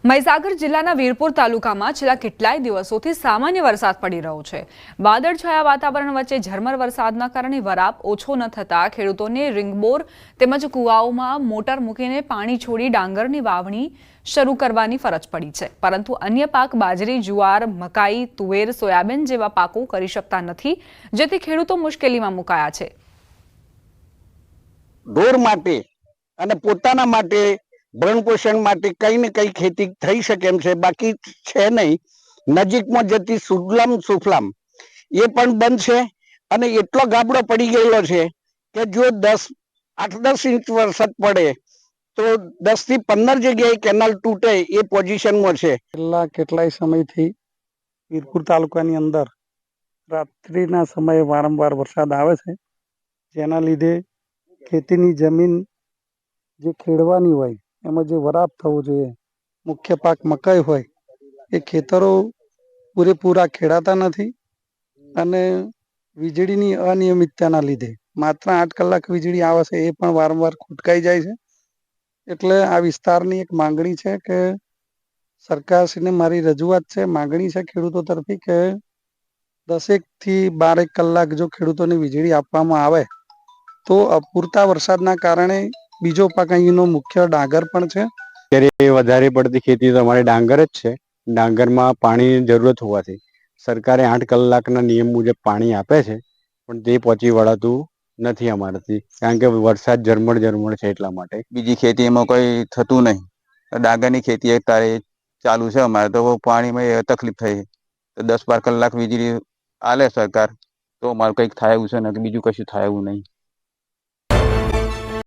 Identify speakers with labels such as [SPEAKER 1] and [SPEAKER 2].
[SPEAKER 1] મહીસાગર જિલ્લાના વીરપુર તાલુકામાં છેલ્લા કેટલાય દિવસોથી સામાન્ય વરસાદ પડી રહ્યો છે। વાદળછાયા વાતાવરણ વચ્ચે ઝરમર વરસાદના કારણે વરાપ ઓછો ન થતા ખેડૂતોને રીંગબોર તેમજ કુવાઓમાં મોટર મૂકીને પાણી છોડી ડાંગરની વાવણી શરૂ કરવાની ફરજ પડી છે, પરંતુ અન્ય પાક બાજરી, જુવાર, મકાઈ, તુવેર, સોયાબીન જેવા પાકો કરી શકતા નથી, જેથી ખેડૂતો મુશ્કેલીમાં મુકાયા છે।
[SPEAKER 2] ઢોર માટે અને પોતાના માટે ભરણ પોષણ માટે કઈ ને કઈ ખેતી થઈ શકે એમ છે, બાકી છે નહીં। નજીકમાં જતી સુફલામ સુફલામ એ પણ બંધ છે અને એટલો ગાબડો પડી ગયેલો છે કે જો 8-10 ઇંચ વરસાદ પડે તો 10 થી 15 જગ્યાએ કેનાલ તૂટે એ પોઝિશનમાં છે।
[SPEAKER 3] છેલ્લા કેટલાય સમયથી વીરપુર તાલુકાની અંદર રાત્રિના સમયે વારંવાર વરસાદ આવે છે, જેના લીધે ખેતીની જમીન જે ખેડવાની હોય એમાં જે વરાપ થવો જોઈએ, મુખ્ય પાક મકાઈ હોય એ ખેતરો પૂરેપૂરા ખેડાતા નથી અને વીજળીની અનિયમિતતાના લીધે માત્ર 8 કલાક વીજળી આવે છે એ પણ વારંવાર ખૂટકાઈ જાય છે। એટલે આ વિસ્તારની એક માંગણી છે કે સરકારશ્રીને મારી રજૂઆત છે, માંગણી છે ખેડૂતો તરફી કે 10 થી 12 કલાક જો ખેડૂતોને વીજળી આપવામાં આવે તો અપૂરતા વરસાદના કારણે બીજો પાક અહીંનો મુખ્ય ડાંગર પણ છે।
[SPEAKER 4] અત્યારે વધારે પડતી ખેતી તો અમારે ડાંગર જ છે। ડાંગરમાં પાણીની જરૂરત હોવાથી સરકારે 8 કલાકના નિયમ મુજબ પાણી આપે છે, પણ તે પહોંચી વળાતું નથી અમારાથી, કારણ કે વરસાદ ઝરમર છે એટલા માટે।
[SPEAKER 5] બીજી ખેતીમાં કોઈ થતું નહીં। ડાંગરની ખેતી અત્યારે ચાલુ છે અમારે, તો પાણીમાં તકલીફ થઈ તો 10-12 કલાક વીજળી આલે સરકાર તો અમારે કંઈક થાય એવું છે ને, બીજું કશું થાય એવું નહીં।